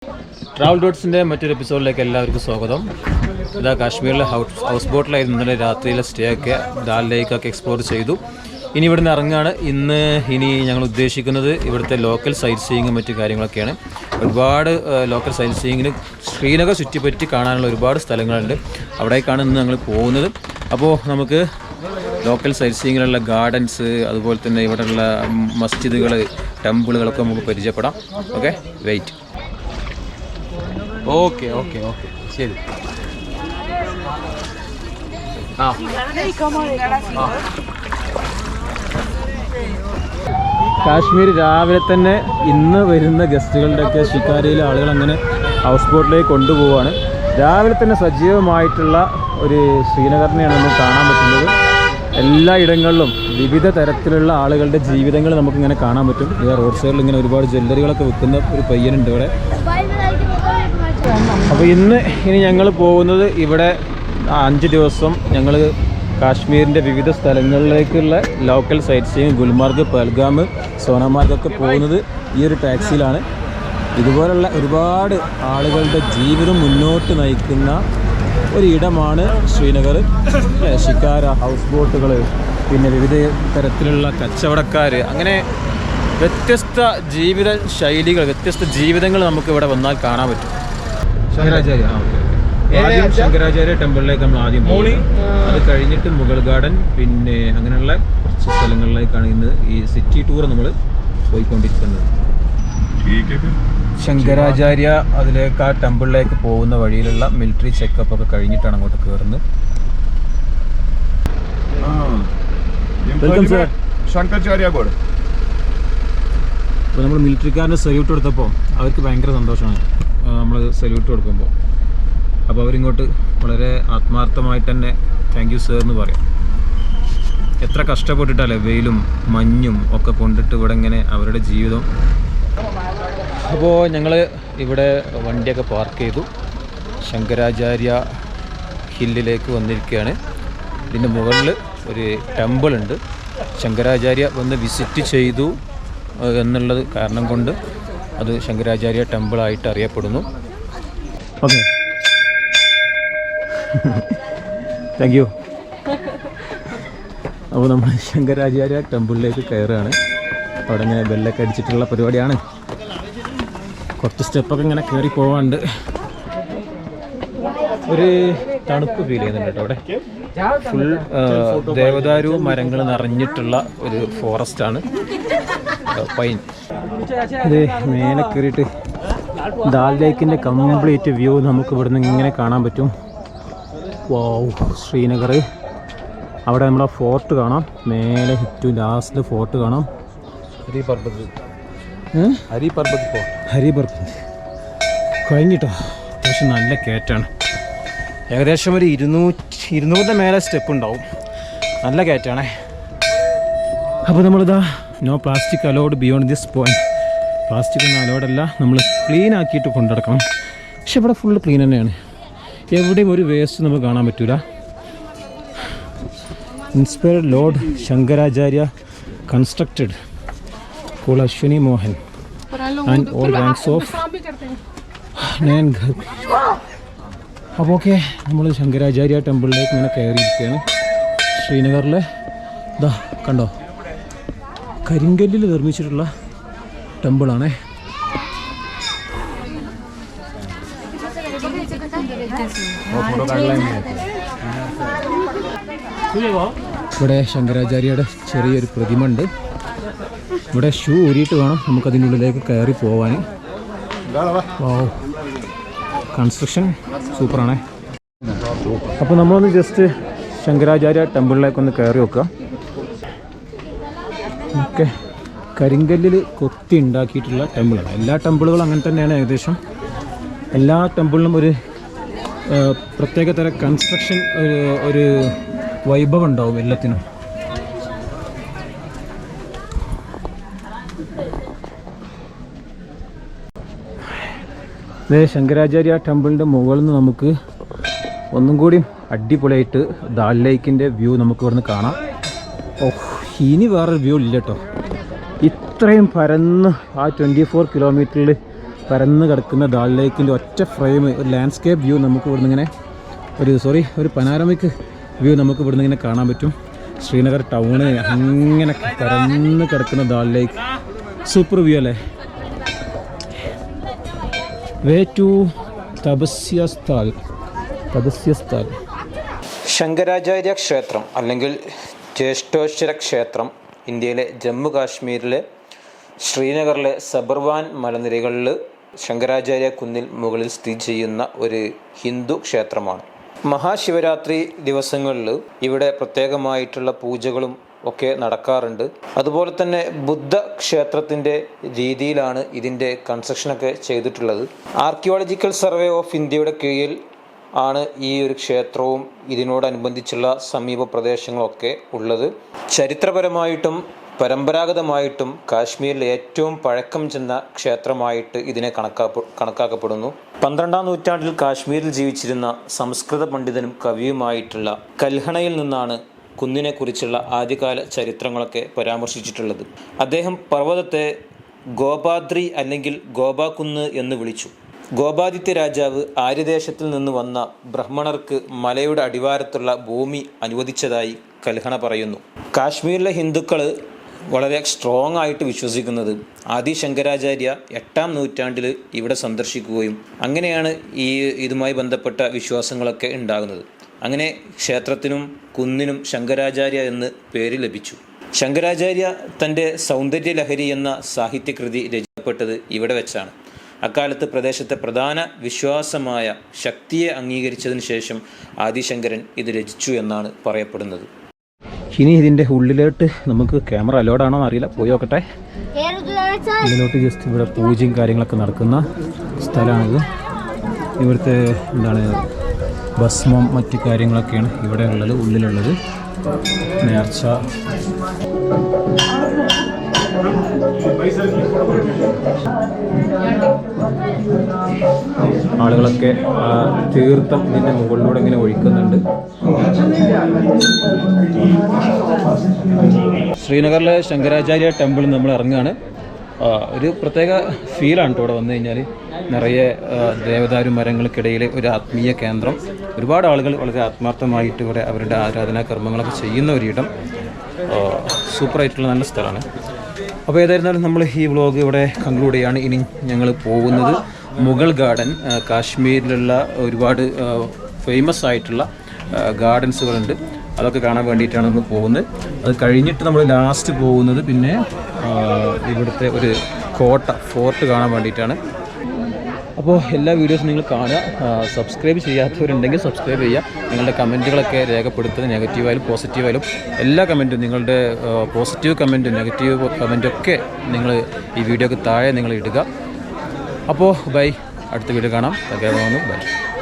Travel ഡോട്ട്സിൻ്റെ മറ്റൊരു എപ്പിസോഡിലേക്ക് എല്ലാവർക്കും സ്വാഗതം. ഇതാ കാശ്മീരിലെ ഹൗസ് ബോട്ടിലായിരുന്നു ഇന്നലെ രാത്രിയിലെ സ്റ്റേ ഒക്കെ, ദാൽ ലേക്കൊക്കെ എക്സ്പ്ലോർ ചെയ്തു. ഇനി ഇവിടുന്ന് ഇറങ്ങുകയാണ്. ഇനി ഞങ്ങൾ ഉദ്ദേശിക്കുന്നത് ഇവിടുത്തെ ലോക്കൽ സൈറ്റ് സീയിങ്ങും മറ്റു കാര്യങ്ങളൊക്കെയാണ്. ഒരുപാട് ലോക്കൽ സൈറ്റ് സീയിങ്ങിന് ശ്രീനഗർ ചുറ്റിപ്പറ്റി കാണാനുള്ള ഒരുപാട് സ്ഥലങ്ങളുണ്ട്. അവിടേക്കാണ് ഇന്ന് ഞങ്ങൾ പോകുന്നത്. അപ്പോൾ നമുക്ക് ലോക്കൽ സൈറ്റ് സീയിങ്ങിലുള്ള ഗാർഡൻസ്, അതുപോലെ തന്നെ ഇവിടെയുള്ള മസ്ജിദുകൾ, ടെമ്പിളുകളൊക്കെ നമുക്ക് പരിചയപ്പെടാം. Okay, wait. Okay okay okay ശരി. കാശ്മീർ രാവിലെ തന്നെ ഇന്ന് വരുന്ന ഗസ്റ്റുകളുടെയൊക്കെ ഷിക്കാരയിലെ ആളുകൾ അങ്ങനെ ഹൗസ് ബോട്ടിലേക്ക് കൊണ്ടുപോവുകയാണ്. രാവിലെ തന്നെ സജീവമായിട്ടുള്ള ഒരു ശ്രീനഗറിനെയാണ് നമുക്ക് കാണാൻ പറ്റുന്നത്. എല്ലാ ഇടങ്ങളിലും വിവിധ തരത്തിലുള്ള ആളുകളുടെ ജീവിതങ്ങൾ നമുക്കിങ്ങനെ കാണാൻ പറ്റും. ഈ റോഡ് സൈഡിൽ ഇങ്ങനെ ഒരുപാട് ജ്വല്ലറികളൊക്കെ വിൽക്കുന്ന ഒരു പയ്യനുണ്ട് ഇവിടെ. അപ്പോൾ ഇനി ഞങ്ങൾ പോകുന്നത് ഇവിടെ 5 ദിവസം ഞങ്ങൾ കാശ്മീരിൻ്റെ വിവിധ സ്ഥലങ്ങളിലേക്കുള്ള local sightseeing, Gulmarg, Pahalgam, സോനമാർഗൊക്കെ പോകുന്നത് ഈ ഒരു ടാക്സിയിലാണ്. ഇതുപോലുള്ള ഒരുപാട് ആളുകളുടെ ജീവിതം മുന്നോട്ട് നയിക്കുന്ന ഒരു ഇടമാണ് ശ്രീനഗർ. ഷിക്കാര, ഹൗസ് ബോട്ടുകൾ, പിന്നെ വിവിധ തരത്തിലുള്ള കച്ചവടക്കാർ, അങ്ങനെ വ്യത്യസ്ത ജീവിത ശൈലികൾ, വ്യത്യസ്ത ജീവിതങ്ങൾ നമുക്ക് ഇവിടെ വന്നാൽ കാണാൻ പറ്റും. ശങ്കരാചാര്യ ടെമ്പിളിലേക്ക് നമ്മൾ ആദ്യം പോയി, അത് കഴിഞ്ഞിട്ട് മുഗൾ ഗാർഡൻ, പിന്നെ അങ്ങനെയുള്ള കുറച്ച് സ്ഥലങ്ങളിലേക്കാണ് ഇന്ന് ഈ സിറ്റി ടൂർ നമ്മൾ പോയിക്കൊണ്ടിരിക്കുന്നത്. ശങ്കരാചാര്യ അതിലേക്ക്, ആ ടെമ്പിളിലേക്ക് പോകുന്ന വഴിയിലുള്ള മിലിറ്ററി ചെക്കപ്പ് ഒക്കെ കഴിഞ്ഞിട്ടാണ് അങ്ങോട്ട് കയറുന്നത്. അപ്പോൾ നമ്മൾ മിലിറ്ററിക്കാരന് സല്യൂട്ട് കൊടുത്തപ്പോൾ അവർക്ക് ഭയങ്കര സന്തോഷമാണ് നമ്മൾ സല്യൂട്ട് കൊടുക്കുമ്പോൾ. അപ്പോൾ അവരിങ്ങോട്ട് വളരെ ആത്മാർത്ഥമായിട്ട് തന്നെ താങ്ക് യു സർ എന്ന് പറയും. എത്ര കഷ്ടപ്പെട്ടിട്ടല്ലേ വെയിലും മഞ്ഞും ഒക്കെ കൊണ്ടിട്ട് ഇവിടെ ഇങ്ങനെ അവരുടെ ജീവിതം. അപ്പോൾ ഞങ്ങൾ ഇവിടെ വണ്ടിയൊക്കെ പാർക്ക് ചെയ്തു. ശങ്കരാചാര്യ ഹില്ലിലേക്ക് വന്നിരിക്കുകയാണ്. ഇതിൻ്റെ മുകളിൽ ഒരു ടെമ്പിൾ ഉണ്ട്. ശങ്കരാചാര്യ വന്ന് വിസിറ്റ് ചെയ്തു എന്നുള്ളത് കാരണം കൊണ്ട് അത് ശങ്കരാചാര്യ ടെമ്പിളായിട്ട് അറിയപ്പെടുന്നു. Okay, thank you. അപ്പോൾ നമ്മൾ ശങ്കരാചാര്യ ടെമ്പിളിലേക്ക് കയറുകയാണ്. അവിടെ ഇങ്ങനെ ബെല്ലൊക്കെ അടിച്ചിട്ടുള്ള പരിപാടിയാണ്. കുറച്ച് സ്റ്റെപ്പൊക്കെ ഇങ്ങനെ കയറി പോവാണ്ട്. ഒരു തണുപ്പ് ഫീൽ ചെയ്യുന്നുണ്ട് കേട്ടോ. അവിടെ ഫുൾ ദേവദാരു മരങ്ങൾ നിറഞ്ഞിട്ടുള്ള ഒരു ഫോറസ്റ്റാണ്, പൈൻ. ഇത് മേലെ കയറിയിട്ട് ദാൽ ലേക്കിൻ്റെ കംപ്ലീറ്റ് വ്യൂ നമുക്ക് ഇവിടുന്ന് ഇങ്ങനെ കാണാൻ പറ്റും. വൗ, ശ്രീനഗർ. അവിടെ നമ്മുടെ ഫോർട്ട് കാണാം, മേലെ ഏറ്റവും ലാസ്റ്റ് ഫോർട്ട് കാണാം. ഹരിപർബത്ത് കഴിഞ്ഞിട്ടോ. അത്യാവശ്യം നല്ല കയറ്റാണ്. ഏകദേശം ഒരു 200 മേലെ സ്റ്റെപ്പ് ഉണ്ടാവും. നല്ല കയറ്റാണേ. അപ്പോൾ നമ്മളിതാ no plastic allowed beyond this point. Plastic ഒന്നും അലൗഡല്ല, നമ്മൾ ക്ലീൻ ആക്കിയിട്ട് കൊണ്ടുനടക്കണം. പക്ഷെ ഇവിടെ ഫുള്ള് ക്ലീൻ തന്നെയാണ്. എവിടെയും ഒരു വേസ്റ്റ് നമുക്ക് കാണാൻ പറ്റില്ല. Inspired lord Shankaracharya constructed call Ashwini Mohan and all ranks of 9 ഘർ. അപ്പോൾ ഓക്കെ, നമ്മൾ ശങ്കരാചാര്യ ടെമ്പിളിലേക്ക് ഇങ്ങനെ കയറിയിരിക്കുകയാണ്. ശ്രീനഗറിലെ ഇതാ കണ്ടോ, കരിങ്കല്ലിൽ നിർമ്മിച്ചിട്ടുള്ള ടെമ്പിളാണേ. ഇവിടെ ശങ്കരാചാര്യയുടെ ചെറിയൊരു പ്രതിമ ഉണ്ട്. ഇവിടെ ഷൂ ഊരിയിട്ട് വേണം നമുക്കതിനുള്ളിലേക്ക് കയറി പോവാൻ. കൺസ്ട്രക്ഷൻ സൂപ്പറാണേ. അപ്പോൾ നമ്മളൊന്ന് ജസ്റ്റ് ശങ്കരാചാര്യ ടെമ്പിളിലേക്കൊന്ന് കയറി വെക്കുക. ഓക്കെ, കരിങ്കല്ലിൽ കൊത്തി ഉണ്ടാക്കിയിട്ടുള്ള ടെമ്പിളാണ്. എല്ലാ ടെമ്പിളുകളും അങ്ങനെ തന്നെയാണ്. ഏകദേശം എല്ലാ ടെമ്പിളിനും ഒരു പ്രത്യേക തരം കൺസ്ട്രക്ഷൻ, ഒരു വൈഭവം ഉണ്ടാവും എല്ലാത്തിനും. ശങ്കരാചാര്യ ടെമ്പിളിൻ്റെ മുകളിൽ നിന്ന് നമുക്ക് ഒന്നും കൂടി അടിപൊളിയായിട്ട് ദാൽ ലേക്കിൻ്റെ വ്യൂ നമുക്ക് ഇവിടുന്ന് കാണാം. ഇനി വേറൊരു വ്യൂ ഇല്ല കേട്ടോ. ഇത്രയും പരന്ന് ആ 24 കിലോമീറ്ററിൽ പരന്ന് കിടക്കുന്ന ദാൽ ലേക്കിൻ്റെ ഒറ്റ ഫ്രെയിം, ഒരു ലാൻഡ്സ്കേപ്പ് വ്യൂ നമുക്ക് ഇവിടുന്ന് ഇങ്ങനെ ഒരു പനാരമിക് വ്യൂ നമുക്ക് ഇവിടുന്ന് ഇങ്ങനെ കാണാൻ പറ്റും. ശ്രീനഗർ ടൗണ് അങ്ങനെ പരന്ന് കിടക്കുന്ന ദാൽ ലേക്ക്, സൂപ്പർ വ്യൂ അല്ലേ. വേ ടു തപസ്യ സ്ഥൽ. ശങ്കരാചാര്യ ക്ഷേത്രം അല്ലെങ്കിൽ ജ്യേഷ്ഠേശ്വര ക്ഷേത്രം ഇന്ത്യയിലെ ജമ്മു കാശ്മീരിലെ ശ്രീനഗറിലെ സബർവാൻ മലനിരകളിൽ ശങ്കരാചാര്യ കുന്നിൽ മുകളിൽ സ്ഥിതി ചെയ്യുന്ന ഒരു ഹിന്ദു ക്ഷേത്രമാണ്. മഹാശിവരാത്രി ദിവസങ്ങളിൽ ഇവിടെ പ്രത്യേകമായിട്ടുള്ള പൂജകളും ഒക്കെ നടക്കാറുണ്ട്. അതുപോലെ തന്നെ ബുദ്ധ ക്ഷേത്രത്തിൻ്റെ രീതിയിലാണ് ഇതിൻ്റെ കൺസ്ട്രക്ഷനൊക്കെ ചെയ്തിട്ടുള്ളത്. ആർക്കിയോളജിക്കൽ സർവേ ഓഫ് ഇന്ത്യയുടെ കീഴിൽ ആണ് ഈ ഒരു ക്ഷേത്രവും ഇതിനോടനുബന്ധിച്ചുള്ള സമീപ പ്രദേശങ്ങളൊക്കെ ഉള്ളത്. ചരിത്രപരമായിട്ടും പരമ്പരാഗതമായിട്ടും കാശ്മീരിലെ ഏറ്റവും പഴക്കം ചെന്ന ക്ഷേത്രമായിട്ട് ഇതിനെ കണക്കാക്കപ്പെടുന്നു. 12-ാം നൂറ്റാണ്ടിൽ കാശ്മീരിൽ ജീവിച്ചിരുന്ന സംസ്കൃത പണ്ഡിതനും കവിയുമായിട്ടുള്ള കൽഹണയിൽ നിന്നാണ് കുന്നിനെക്കുറിച്ചുള്ള ആദ്യകാല ചരിത്രങ്ങളൊക്കെ പരാമർശിച്ചിട്ടുള്ളത്. അദ്ദേഹം പർവ്വതത്തെ ഗോപാദ്രി അല്ലെങ്കിൽ ഗോപാകുന്ന് എന്ന് വിളിച്ചു. ഗോപാദിത്യ രാജാവ് ആര്യദേശത്തിൽ നിന്ന് വന്ന ബ്രാഹ്മണർക്ക് മലയുടെ അടിവാരത്തുള്ള ഭൂമി അനുവദിച്ചതായി കൽഹണ പറയുന്നു. കാശ്മീരിലെ ഹിന്ദുക്കൾ വളരെ സ്ട്രോങ് ആയിട്ട് വിശ്വസിക്കുന്നത് ആദി ശങ്കരാചാര്യ 8-ാം നൂറ്റാണ്ടിൽ ഇവിടെ സന്ദർശിക്കുകയും അങ്ങനെയാണ് ഇതുമായി ബന്ധപ്പെട്ട വിശ്വാസങ്ങളൊക്കെ ഉണ്ടാകുന്നത്. അങ്ങനെ ക്ഷേത്രത്തിനും കുന്നിനും ശങ്കരാചാര്യ എന്ന് പേര് ലഭിച്ചു. ശങ്കരാചാര്യ തൻ്റെ സൗന്ദര്യലഹരി എന്ന സാഹിത്യകൃതി രചിക്കപ്പെട്ടത് ഇവിടെ വെച്ചാണ്. അക്കാലത്ത് പ്രദേശത്തെ പ്രധാന വിശ്വാസമായ ശക്തിയെ അംഗീകരിച്ചതിന് ശേഷം ആദിശങ്കരൻ ഇത് രചിച്ചു എന്നാണ് പറയപ്പെടുന്നത്. ഇനി ഇതിൻ്റെ ഉള്ളിലോട്ട് നമുക്ക് ക്യാമറ അലോഡാണോ എന്നറിയില്ല, പോയി നോക്കട്ടെ. ഉള്ളിലോട്ട് ജസ്റ്റ് ഇവിടെ പൂജയും കാര്യങ്ങളൊക്കെ നടക്കുന്ന സ്ഥലമാണിത്. ഇവിടുത്തെ ഭസ്മം മറ്റു കാര്യങ്ങളൊക്കെയാണ് ഇവിടെ ഉള്ളത്, ഉള്ളിലുള്ളത്. നേർച്ച ആളുകളൊക്കെ തീർത്ഥം ഇതിൻ്റെ മുകളിലൂടെ ഇങ്ങനെ ഒഴിക്കുന്നുണ്ട്. ശ്രീനഗറിലെ ശങ്കരാചാര്യ ടെമ്പിളിൽ നമ്മൾ ഇറങ്ങുകയാണ്. ഒരു പ്രത്യേക ഫീലാണ് ഇവിടെ വന്നു കഴിഞ്ഞാൽ. നിറയെ ദേവദാരു മരങ്ങൾക്കിടയിൽ ഒരു ആത്മീയ കേന്ദ്രം. ഒരുപാട് ആളുകൾ വളരെ ആത്മാർത്ഥമായിട്ട് ഇവിടെ അവരുടെ ആരാധനാ കർമ്മങ്ങളൊക്കെ ചെയ്യുന്ന ഒരിടം. സൂപ്പറായിട്ടുള്ള നല്ല സ്ഥലമാണ്. അപ്പോൾ ഏതായിരുന്നാലും നമ്മൾ ഈ വ്ളോഗ് ഇവിടെ കൺക്ലൂഡ് ചെയ്യാണ്. ഇനി ഞങ്ങൾ പോകുന്നത് മുഗൾ ഗാർഡൻ, കാശ്മീരിലുള്ള ഒരുപാട് ഫേമസ് ആയിട്ടുള്ള ഗാർഡൻസുകളുണ്ട്, അതൊക്കെ കാണാൻ വേണ്ടിയിട്ടാണ് നമ്മൾ പോകുന്നത്. അത് കഴിഞ്ഞിട്ട് നമ്മൾ ലാസ്റ്റ് പോകുന്നത് പിന്നെ ഇവിടുത്തെ ഒരു ഫോർട്ട് കാണാൻ വേണ്ടിയിട്ടാണ്. അപ്പോൾ എല്ലാ വീഡിയോസും നിങ്ങൾ കാണുക. സബ്സ്ക്രൈബ് ചെയ്യാത്തവരുണ്ടെങ്കിൽ സബ്സ്ക്രൈബ് ചെയ്യുക. നിങ്ങളുടെ കമൻറ്റുകളൊക്കെ രേഖപ്പെടുത്തുക, നെഗറ്റീവായാലും പോസിറ്റീവായാലും എല്ലാ കമൻറ്റും, നിങ്ങളുടെ പോസിറ്റീവ് കമൻറ്റും നെഗറ്റീവ് കമൻറ്റൊക്കെ നിങ്ങൾ ഈ വീഡിയോക്ക് താഴെ നിങ്ങൾ ഇടുക. അപ്പോൾ ബൈ, അടുത്ത വീഡിയോ കാണാം. ബൈ.